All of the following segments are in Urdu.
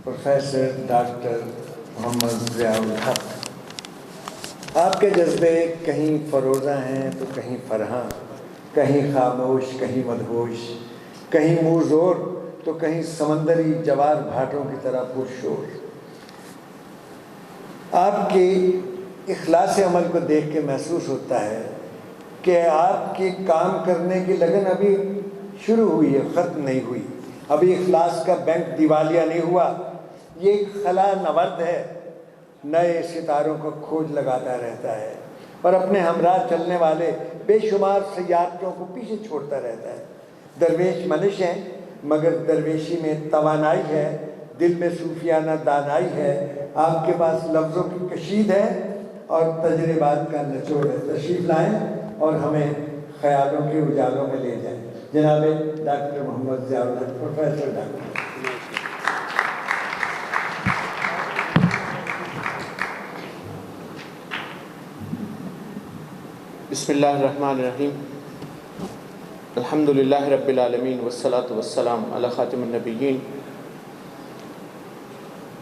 پروفیسر ڈاکٹر محمد ضیاء الحق، آپ کے جذبے کہیں فروزہ ہیں تو کہیں فرحاں، کہیں خاموش کہیں مدہوش، کہیں منہ زور تو کہیں سمندری جوار بھاٹوں کی طرح پرشور۔ آپ کی اخلاص عمل کو دیکھ کے محسوس ہوتا ہے کہ آپ کی کام کرنے کی لگن ابھی شروع ہوئی ہے، ختم نہیں ہوئی۔ ابھی اخلاص کا بینک دیوالیہ نہیں ہوا، یہ ایک خلا نورد ہے، نئے ستاروں کو کھوج لگاتا رہتا ہے اور اپنے ہمراہ چلنے والے بے شمار سیارتوں کو پیچھے چھوڑتا رہتا ہے۔ درویش منش ہیں مگر درویشی میں توانائی ہے، دل میں صوفیانہ دانائی ہے، آپ کے پاس لفظوں کی کشید ہے اور تجربات کا نچوڑ ہے۔ تشریف لائیں اور ہمیں خیالوں کے اجالوں میں لے جائیں۔ جناب ڈاکٹر محمد ضیاء الحق، پروفیسر ڈاکٹر۔ بسم اللہ الرحمن الرحیم، الحمدللہ رب العالمین والصلاة والسلام علی خاتم النبیین۔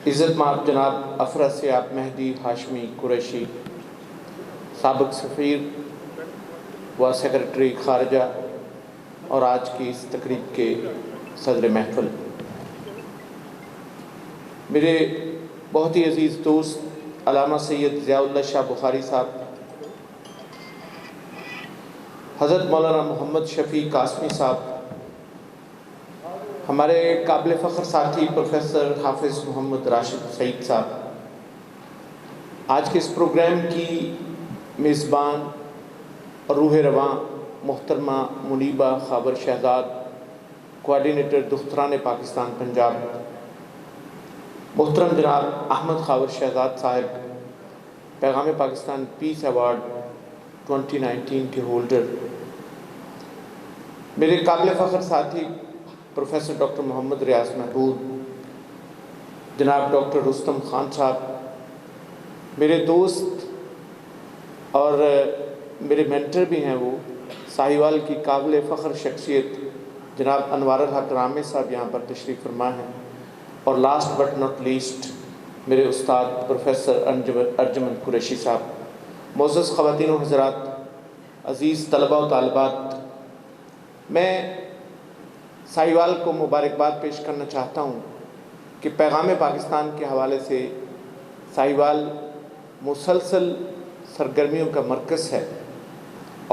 عزت مآب جناب افرا سیاب مہدی ہاشمی قریشی، سابق سفیر و سیکرٹری خارجہ اور آج کی اس تقریب کے صدر محفل، میرے بہت ہی عزیز دوست علامہ سید ضیاء اللہ شاہ بخاری صاحب، حضرت مولانا محمد شفیع قاسمی صاحب، ہمارے قابل فخر ساتھی پروفیسر حافظ محمد راشد سعید صاحب، آج کے اس پروگرام کی میزبان اور روح رواں محترمہ منیبہ خاور شہزاد، کوارڈینیٹر دختران پاکستان پنجاب، محترم جناب احمد خاور شہزاد صاحب، پیغام پاکستان پیس ایوارڈ 2019 کے ہولڈر، میرے قابل فخر ساتھی پروفیسر ڈاکٹر محمد ریاض محمود، جناب ڈاکٹر رستم خان صاحب، میرے دوست اور میرے مینٹر بھی ہیں، وہ ساہیوال کی قابل فخر شخصیت جناب انوار الحق رامے صاحب یہاں پر تشریف فرما ہیں، اور لاسٹ بٹ ناٹ لیسٹ میرے استاد پروفیسر ارجمند قریشی صاحب۔ معزز خواتین و حضرات، عزیز طلباء و طالبات، میں ساہیوال کو مبارکباد پیش کرنا چاہتا ہوں کہ پیغام پاکستان کے حوالے سے ساہیوال مسلسل سرگرمیوں کا مرکز ہے،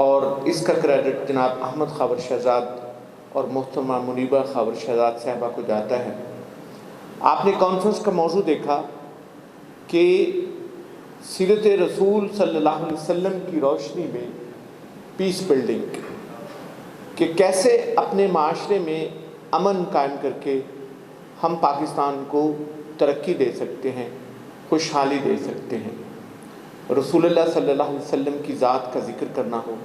اور اس کا کریڈٹ جناب احمد خاور شہزاد اور محترمہ منیبہ خاور شہزاد صاحبہ کو جاتا ہے۔ آپ نے کانفرنس کا موضوع دیکھا کہ سیرت رسول صلی اللہ علیہ وسلم کی روشنی میں پیس بلڈنگ، کہ کیسے اپنے معاشرے میں امن قائم کر کے ہم پاکستان کو ترقی دے سکتے ہیں، خوشحالی دے سکتے ہیں۔ رسول اللہ صلی اللہ علیہ وسلم کی ذات کا ذکر کرنا ہو،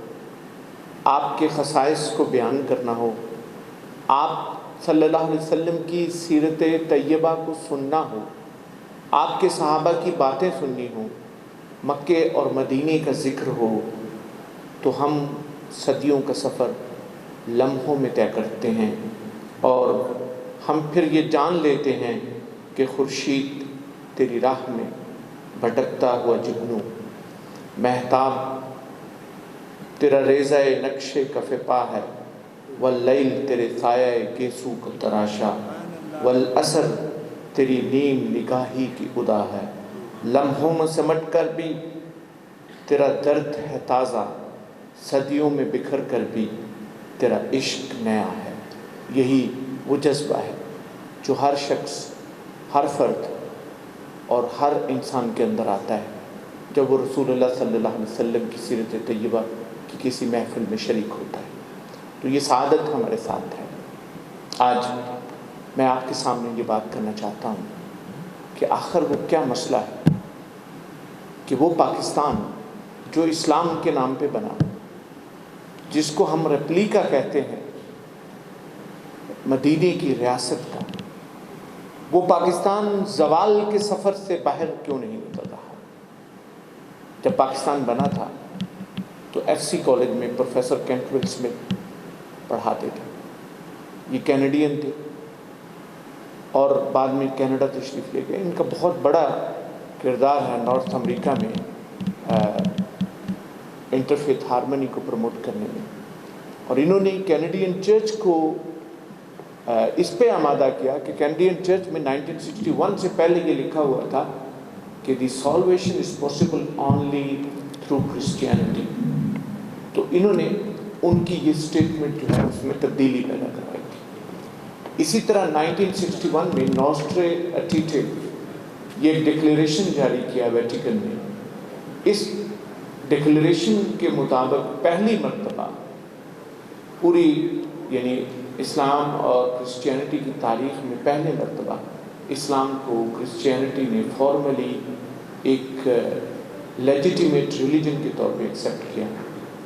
آپ کے خصائص کو بیان کرنا ہو، آپ صلی اللہ علیہ وسلم کی سیرت طیبہ کو سننا ہو، آپ کے صحابہ کی باتیں سننی ہوں، مکے اور مدینے کا ذکر ہو، تو ہم صدیوں کا سفر لمحوں میں طے کرتے ہیں، اور ہم پھر یہ جان لیتے ہیں کہ خورشید تیری راہ میں بھٹکتا ہوا جگنو، مہتاب تیرا ریزہ نقش کف پا ہے، واللیل تیرے سایہ گیسو کو تراشا، والعصر تیری نیم نگاہی کی ادا ہے، لمحوں میں سمٹ کر بھی تیرا درد ہے تازہ، صدیوں میں بکھر کر بھی تیرا عشق نیا ہے۔ یہی وہ جذبہ ہے جو ہر شخص، ہر فرد اور ہر انسان کے اندر آتا ہے جب وہ رسول اللہ صلی اللہ علیہ وسلم کی سیرت طیبہ کی کسی محفل میں شریک ہوتا ہے۔ تو یہ سعادت ہمارے ساتھ ہے۔ آج میں آپ کے سامنے یہ بات کرنا چاہتا ہوں کہ آخر وہ کیا مسئلہ ہے کہ وہ پاکستان جو اسلام کے نام پہ بنا، جس کو ہم ریپلیکا کہتے ہیں مدینے کی ریاست کا، وہ پاکستان زوال کے سفر سے باہر کیوں نہیں نکل رہا؟ جب پاکستان بنا تھا تو ایف سی کالج میں پروفیسر کینٹول اسمتھ پڑھاتے تھے، یہ کینیڈین تھے، اور بعد میں کینیڈا تشریف لے گئے. ان کا بہت بڑا کردار ہے نارتھ امریکہ میں انٹرفیتھ ہارمنی کو پروموٹ کرنے میں. اور انہوں نے کینیڈین چرچ کو اس پہ آمادہ کیا کہ کینیڈین چرچ میں 1961 سے پہلے یہ لکھا ہوا تھا کہ the salvation is possible only through Christianity. تو انہوں نے ان کی یہ اسٹیٹمنٹ جو ہے اس میں تبدیلی پیدا کروائی تھی. اسی طرح 1961 میں نوسٹرے ایٹیٹے یہ ایک ڈکلیریشن جاری کیا ویٹیکن نے. اس ڈکلیریشن کے مطابق پہلی مرتبہ پوری یعنی اسلام اور کرسچینٹی کی تاریخ میں پہلے مرتبہ اسلام کو کرسچینٹی نے فارملی ایک لیجیٹیمیٹ ریلیجن کے طور پہ ایکسیپٹ کیا.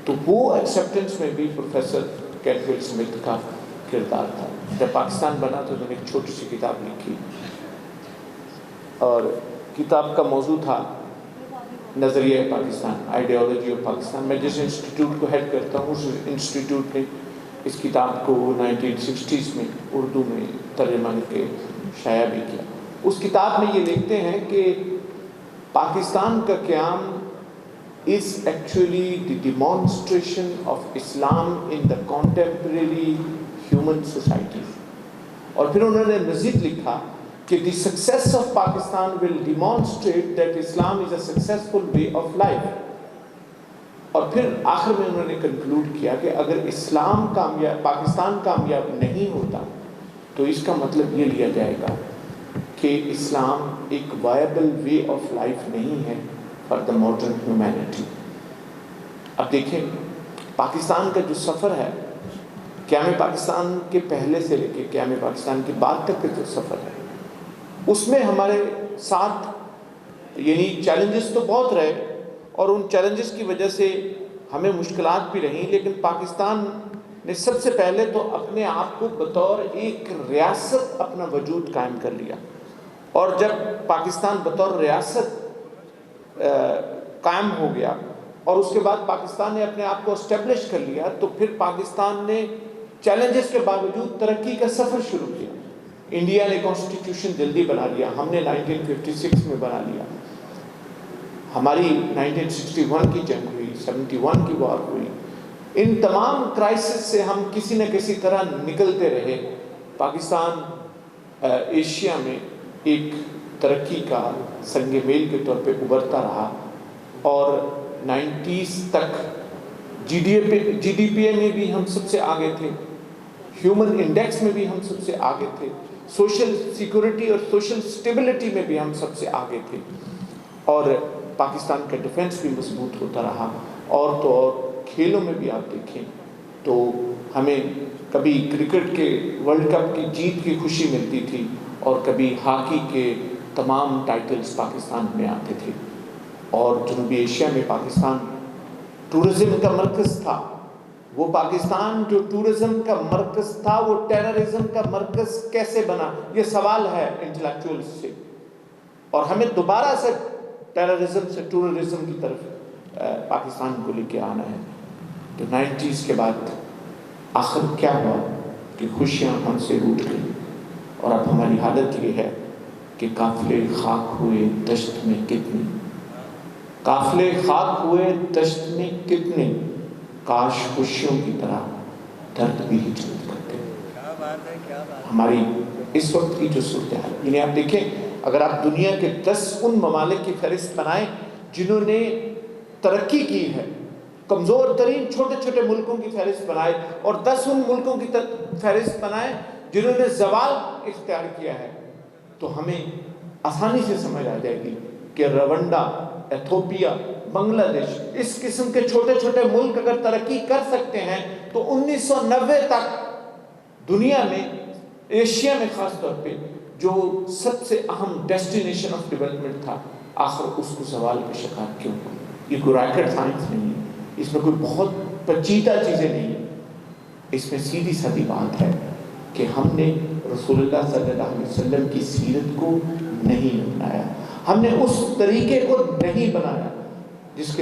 تو وہ ایکسیپٹنس میں بھی پروفیسر کیتھول سمتھ کا کردار تھا. جب پاکستان بنا تو انہوں نے ایک چھوٹی سی کتاب لکھی اور کتاب کا موضوع تھا نظریہ پاکستان، آئیڈیالوجی آف پاکستان. میں جس انسٹیٹیوٹ کو ہیڈ کرتا ہوں اس انسٹیٹیوٹ نے اس کتاب کو 1960s میں اردو میں ترجمہ کے شائع بھی کیا. اس کتاب میں یہ لکھتے ہیں کہ پاکستان کا قیام is actually the demonstration of Islam in the contemporary human society. اور پھر انہوں نے مزید لکھا کہ the success of Pakistan will demonstrate that Islam is a successful way of life. اور پھر آخر میں انہوں نے کنکلوڈ کیا کہ اگر پاکستان کامیاب نہیں ہوتا تو اس کا مطلب یہ لیا جائے گا کہ اسلام ایک وائبل وے آف لائف نہیں ہے فار دا ماڈرن ہیومینٹی. اب دیکھیں پاکستان کا جو سفر ہے قیام پاکستان کے پہلے سے لے کے قیام پاکستان کے بعد تک کا جو سفر ہے اس میں ہمارے ساتھ یعنی چیلنجز تو بہت رہے اور ان چیلنجز کی وجہ سے ہمیں مشکلات بھی رہیں. لیکن پاکستان نے سب سے پہلے تو اپنے آپ کو بطور ایک ریاست اپنا وجود قائم کر لیا. اور جب پاکستان بطور ریاست قائم ہو گیا اور اس کے بعد پاکستان نے اپنے آپ کو اسٹیبلش کر لیا تو پھر پاکستان نے چیلنجز کے باوجود ترقی کا سفر شروع کیا. انڈیا نے کانسٹیٹیوشن جلدی بنا لیا، ہم نے 1956 میں بنا لیا. ہماری 1961 کی جنگ ہوئی، 71 کی وار ہوئی. ان تمام کرائسس سے ہم کسی نہ کسی طرح نکلتے رہے. پاکستان ایشیا میں ایک ترقی کا سنگ میل کے طور پہ ابھرتا رہا اور 90s تک جی ڈی پی اے میں بھی ہم سب سے آگے تھے، ہیومن انڈیکس میں بھی ہم سب سے آگے تھے، سوشل سیکورٹی اور سوشل سٹیبلٹی میں بھی ہم سب سے آگے تھے. اور پاکستان کا ڈیفنس بھی مضبوط ہوتا رہا. اور تو اور کھیلوں میں بھی آپ دیکھیں تو ہمیں کبھی کرکٹ کے ورلڈ کپ کی جیت کی خوشی ملتی تھی اور کبھی ہاکی کے تمام ٹائٹلز پاکستان میں آتے تھے. اور جنوبی ایشیا میں پاکستان ٹورزم کا مرکز تھا. وہ پاکستان جو ٹورزم کا مرکز تھا وہ ٹیررزم کا مرکز کیسے بنا؟ یہ سوال ہے انٹلیکچوئل سے. اور ہمیں دوبارہ سے ٹیررزم سے ٹورزم کی طرف پاکستان کو لے کے آنا ہے. تو 90s کے بعد آخر کیا ہوا کہ خوشیاں ہم سے روٹ گئی اور اب ہماری حالت یہ ہے کہ قافلے خاک ہوئے دشت میں کتنے، قافلے خاک ہوئے دشت میں کتنے، کاش خوشیوں کی طرح درد بھی ہجرت کرتے. ہماری اس وقت کی جو صورتحال یعنی آپ دیکھیں اگر آپ دنیا کے 10 ان ممالک کی فہرست بنائیں جنہوں نے ترقی کی ہے، کمزور ترین چھوٹے چھوٹے ملکوں کی فہرست بنائے اور 10 ان ملکوں کی فہرست بنائے جنہوں نے زوال اختیار کیا ہے، تو ہمیں آسانی سے سمجھ آ جائے گی کہ روانڈا، ایتھوپیا، بنگلہ دیش اس قسم کے چھوٹے چھوٹے ملک اگر ترقی کر سکتے ہیں تو 1990 تک دنیا میں ایشیا میں خاص طور پہ جو سب سے اہم ڈیسٹینیشن آف ڈیولپمنٹ تھا آخر اس کو زوال کا شکار کیوں ہوا؟ یہ کوئی راکٹ سائنس نہیں ہے، اس میں کوئی بہت پیچیدہ چیزیں نہیں ہیں. اس میں سیدھی سادی بات ہے کہ ہم نے رسول اللہ صلی اللہ علیہ وسلم کی سیرت کو نہیں اپنایا، ہم نے اس طریقے کو نہیں بنایا جس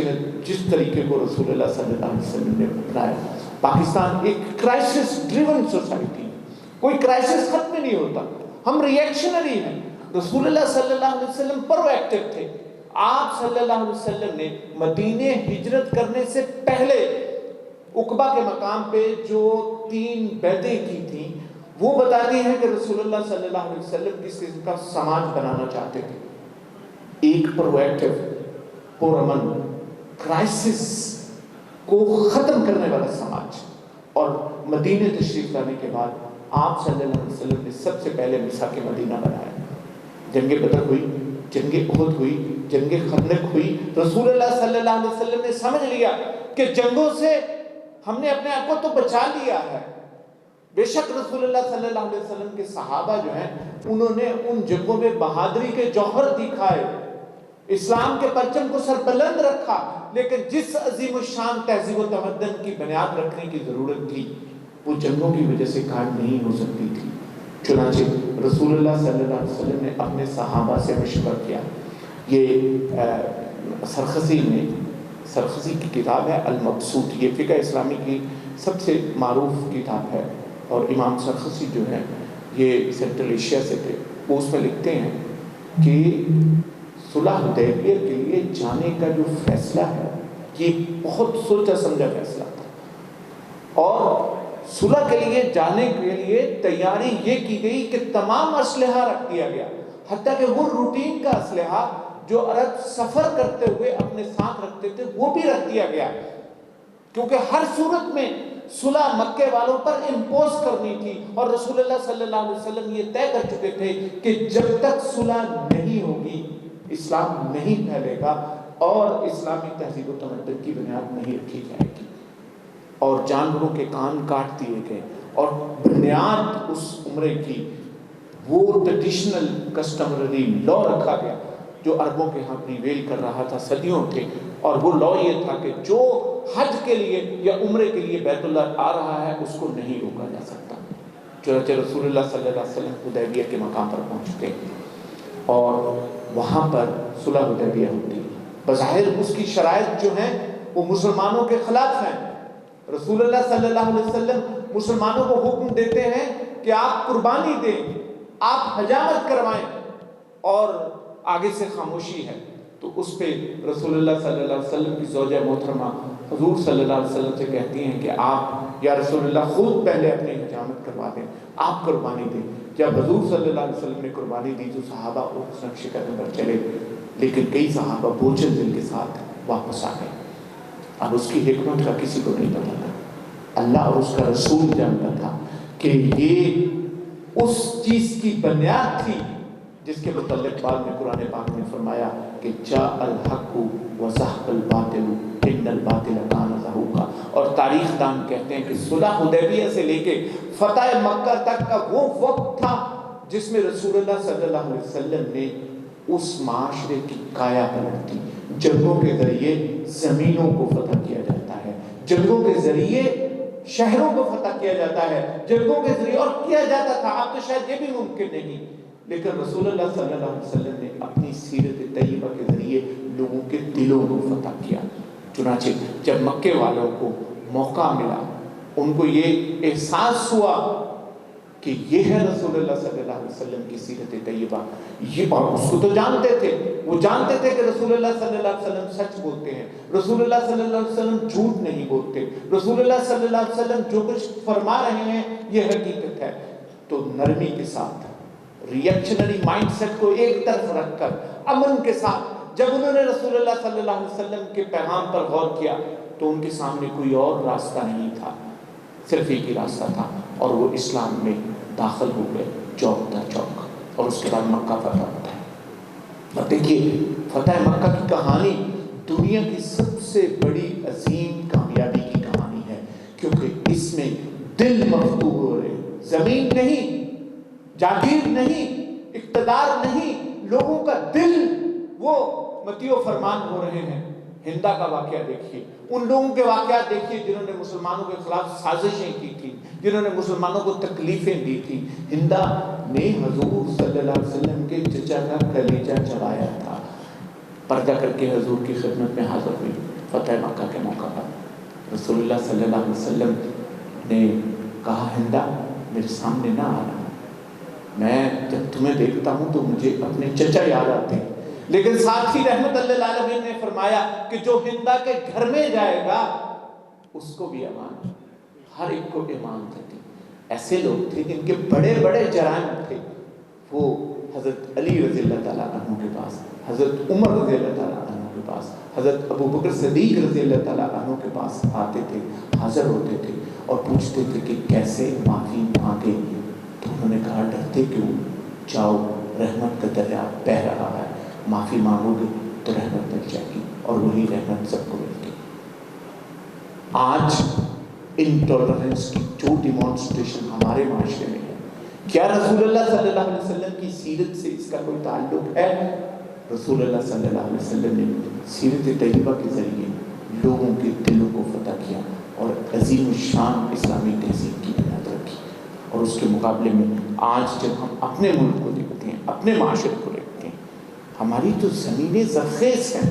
طریقے کو رسول اللہ صلی اللہ علیہ وسلم نے اپنایا. پاکستان ایک کرائسس ڈریون سوسائٹی، کوئی کرائسس ختم نہیں ہوتا. ہم ریئیکشنری ہیں. رسول اللہ صلی اللہ علیہ وسلم پرو ایکٹیو تھے. آپ صلی اللہ علیہ وسلم نے مدینے ہجرت کرنے سے پہلے عقبہ کے مقام پہ جو 3 بیعتیں کی تھیں وہ بتاتی ہیں کہ رسول اللہ صلی اللہ علیہ وسلم کس قسم کا سماج بنانا چاہتے تھے. ایک پرو ایکٹیو، پرامن، کرائسس کو ختم کرنے والا سماج. اور مدینے تشریف لانے کے بعد آپ صلی اللہ علیہ وسلم نے سب سے پہلے میثاق مدینہ بنایا. جنگ بدر ہوئی، جنگ احد ہوئی، جنگ خندق ہوئی. رسول اللہ صلی اللہ علیہ وسلم نے سمجھ لیا کہ جنگوں سے ہم نے اپنے آپ کو تو بچا لیا ہے. بے شک رسول اللہ صلی اللہ علیہ وسلم کے صحابہ جو ہیں انہوں نے ان جنگوں میں بہادری کے جوہر دکھائے، اسلام کے پرچم کو سربلند رکھا، لیکن جس عظیم الشان تہذیب و تمدن کی بنیاد رکھنے کی ضرورت تھی وہ جنگوں کی وجہ سے قائم نہیں ہو سکتی تھی. چنانچہ رسول اللہ صلی اللہ علیہ وسلم نے اپنے صحابہ سے مشورہ کیا. یہ سرخسی کی کتاب ہے المبسوط، یہ فقہ اسلامی کی سب سے معروف کتاب ہے. اور امام سرخسی جو ہے یہ سینٹرل ایشیا سے تھے. وہ اس میں لکھتے ہیں کہ صلح حدیبیہ کے لیے جانے کا جو فیصلہ ہے یہ بہت سوچا سمجھا فیصلہ تھا، اور صلح کے لیے جانے کے لیے تیاری یہ کی گئی کہ تمام اسلحہ رکھ دیا گیا، حتیٰ کہ وہ روٹین کا اسلحہ جو عرب سفر کرتے ہوئے اپنے ساتھ رکھتے تھے وہ بھی رکھ دیا گیا، کیونکہ ہر صورت میں صلح مکے والوں پر امپوز کرنی تھی. اور رسول اللہ صلی اللہ علیہ وسلم یہ طے کر چکے تھے کہ جب تک صلح نہیں ہوگی اسلام نہیں پھیلے گا اور اسلامی تہذیب و تمدن کی بنیاد نہیں رکھی جائے گی. اور جانوروں کے کان کاٹ دیے گئے، اور بنیاد اس عمرے کی وہ ٹریڈیشنل کسٹمری لا رکھا گیا جو عربوں کے ہاں پریویل کر رہا تھا صدیوں کے. اور وہ لا یہ تھا کہ جو حج کے لیے یا عمرے کے لیے بیت اللہ آ رہا ہے اس کو نہیں روکا جا سکتا. چنانچہ رسول اللہ صلی اللہ علیہ وسلم حدیبیہ کے مقام پر پہنچتے ہیں اور وہاں پر صلح حدیبیہ ہوتی ہے. بظاہر اس کی شرائط جو ہیں وہ مسلمانوں کے خلاف ہیں. رسول اللہ صلی اللہ علیہ وسلم مسلمانوں کو حکم دیتے ہیں کہ آپ قربانی دیں، آپ حجامت کروائیں، اور آگے سے خاموشی ہے. تو اس پہ رسول اللہ صلی اللہ علیہ وسلم کی زوجہ محترمہ حضور صلی اللہ علیہ وسلم سے کہتی ہیں کہ آپ یا رسول اللہ خود پہلے اپنی حجامت کروا دیں، آپ قربانی دیں. جب حضور صلی اللہ علیہ وسلم نے قربانی دی تو صحابہ اس نقش قدم پر چلے، لیکن کئی صحابہ بوجھل دل کے ساتھ واپس آ گئے. اب اس کی حکمت کا کسی کو نہیں پتا تھا، اللہ اور اس کا رسول جانتا تھا کہ یہ اس چیز کی بنیاد تھی جس کے متعلق بعد میں قرآن پاک نے فرمایا کہ جاء الحق وزهق الباطل ان الباطل کان زہوقا. اور تاریخ دان کہتے ہیں کہ صلح حدیبیہ سے لے کے فتح مکہ تک کا وہ وقت تھا جس میں رسول اللہ صلی اللہ علیہ وسلم نے اس معاشرے کی کایا پلٹ دی. جنگوں کے ذریعے زمینوں کو فتح کیا جاتا ہے، جنگوں کے ذریعے شہروں کو فتح کیا جاتا ہے، جنگوں کے ذریعے، اور کیا جاتا تھا. آپ تو شاید یہ بھی ممکن نہیں، لیکن رسول اللہ صلی اللہ علیہ وسلم نے اپنی سیرت طیبہ کے ذریعے لوگوں کے دلوں کو فتح کیا. چنانچہ جب مکے والوں کو موقع ملا، ان کو یہ احساس ہوا کہ یہ ہے رسول اللہ صلی اللہ علیہ وسلم کی سیرت طیبہ، یہ، اور اس کو تو جانتے تھے، وہ جانتے تھے کہ رسول اللہ صلی اللہ علیہ وسلم سچ بولتے ہیں، رسول اللہ صلی اللہ علیہ وسلم جھوٹ نہیں بولتے، رسول اللہ صلی اللہ علیہ وسلم جو کچھ فرما رہے ہیں یہ حقیقت ہے. تو نرمی کے ساتھ، ریئیکشنری مائنڈ سیٹ کو ایک طرف رکھ کر امن کے ساتھ جب انہوں نے رسول اللہ صلی اللہ علیہ وسلم کے پیغام پر غور کیا تو ان کے سامنے کوئی اور راستہ نہیں تھا، صرف ایک ہی راستہ تھا، اور وہ اسلام میں داخل ہو گئے چوک در چوک. اور اس کے بعد مکہ فتح ہوتا ہے. اور دیکھیے فتح مکہ کی کہانی دنیا کی سب سے بڑی عظیم کامیابی کی کہانی ہے، کیونکہ اس میں دل مفتوح ہو رہے، زمین نہیں، جاگیر نہیں، اقتدار نہیں، لوگوں کا دل وہ مطیع و فرمان ہو رہے ہیں. ہندا کا واقعہ دیکھیے، ان لوگوں کے واقعات دیکھیے جنہوں نے مسلمانوں کے خلاف سازشیں کی تھی، جنہوں نے مسلمانوں کو تکلیفیں دی تھی. ہندا نے حضور صلی اللہ علیہ وسلم کے چچا کا کلیجہ چڑھایا تھا، پردہ کر کے حضور کی خدمت میں حاضر ہوئی فتح مکہ کے موقع پر. رسول اللہ صلی اللہ علیہ وسلم نے کہا ہندا میرے سامنے نہ آنا، میں جب تمہیں دیکھتا ہوں تو مجھے اپنے چچا یاد آتے ہیں. لیکن ساتھ ہی رحمت اللہ العالمین نے فرمایا کہ جو ہندا کے گھر میں جائے گا اس کو بھی امان ہے. ہر ایک کو ایمان تھی. ایسے لوگ تھے جن کے بڑے بڑے جرائم تھے، وہ حضرت علی رضی اللہ تعالیٰ عنہ کے پاس، حضرت عمر رضی اللہ تعالیٰ عنہ کے پاس، حضرت ابو بکر صدیق رضی اللہ تعالیٰ عنہ کے پاس آتے تھے، حاضر ہوتے تھے اور پوچھتے تھے کہ کیسے معافی مانگے. تو انہوں نے کہا ڈرتے کیوں، جاؤ رحمت کا دریا بہہ رہا ہے، معافی مانگو گے تو رحمت مل جائے گی، اور وہی رحمت سب کو مل گئی. آج انٹالرنس کی جو ڈیمانسٹریشن ہمارے معاشرے میں ہے، کیا رسول اللہ صلی اللہ علیہ وسلم کی سیرت سے اس کا کوئی تعلق ہے؟ رسول اللہ صلی اللہ علیہ وسلم نے سیرت طیبہ کے ذریعے لوگوں کے دلوں کو فتح کیا اور عظیم الشان اسلامی تہذیب کی بنیاد رکھی. اور اس کے مقابلے میں آج جب ہم اپنے ملک کو دیکھتے ہیں، اپنے معاشرے کو دیکھتے ہیں، ہماری تو زمینیں زرخیز ہیں،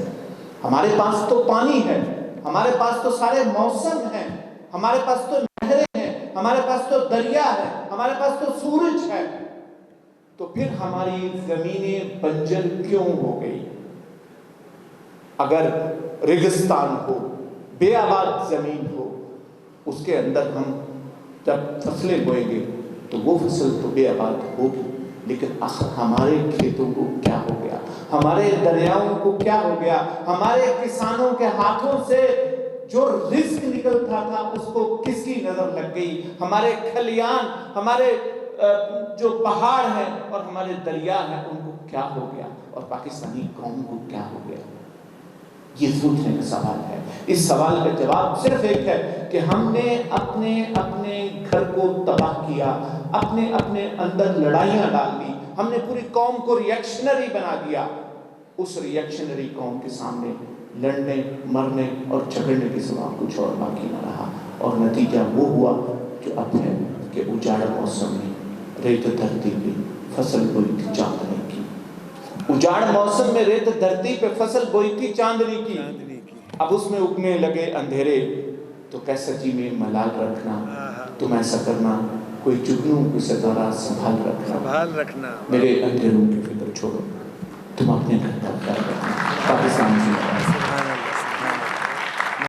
ہمارے پاس تو پانی ہے، ہمارے پاس تو سارے موسم ہیں، ہمارے پاس تو نہریں ہیں، ہمارے پاس تو دریا ہے، ہمارے پاس تو سورج ہے، تو پھر ہماری زمینیں بنجر کیوں ہو گئی؟ اگر ریگستان ہو، بے آباد زمین ہو، اس کے اندر ہم جب فصلیں بوئیں گے تو وہ فصل تو بے آباد ہوگی، لیکن ہمارے کھیتوں کو کیا ہو گیا، ہمارے دریاؤں کو کیا ہو گیا، ہمارے کسانوں کے ہاتھوں سے جو رزق نکلتا تھا اس کو کس کی نظر لگ گئی؟ ہمارے کھلیان، ہمارے جو پہاڑ ہیں اور ہمارے دریا ہیں، ان کو کیا ہو گیا، اور پاکستانی قوم کو کیا ہو گیا؟ یہ سوچنے کا سوال ہے. اس سوال کا جواب صرف ایک ہے کہ ہم نے اپنے گھر کو تباہ کیا، اپنے اندر لڑائیاں ڈال دی، ہم نے پوری قوم کو ریئیکشنری بنا دیا. اس ریئیکشنری قوم کے سامنے لڑنے، مرنے اور جھگڑنے کے سوا کچھ اور باقی نہ رہا، اور نتیجہ وہ ہوا جو اب ہے کہ اجاڑ موسم میں ریت دھرتی پہ فصل بوئی تھی چاندنی کی. اجاڑ موسم میں ریت دھرتی پہ فصل بوئی تھی چاندنی کی، اب اس میں اگنے لگے اندھیرے. تو کیسا جی میں ملال رکھنا، تم ایسا کرنا، کوئی جگنوں کو ستارہ سنبھال رکھنا، میرے اندھیروں کی فکر چھوڑو، تم اپنے گھر کا خیال رکھنا. پاکستان سے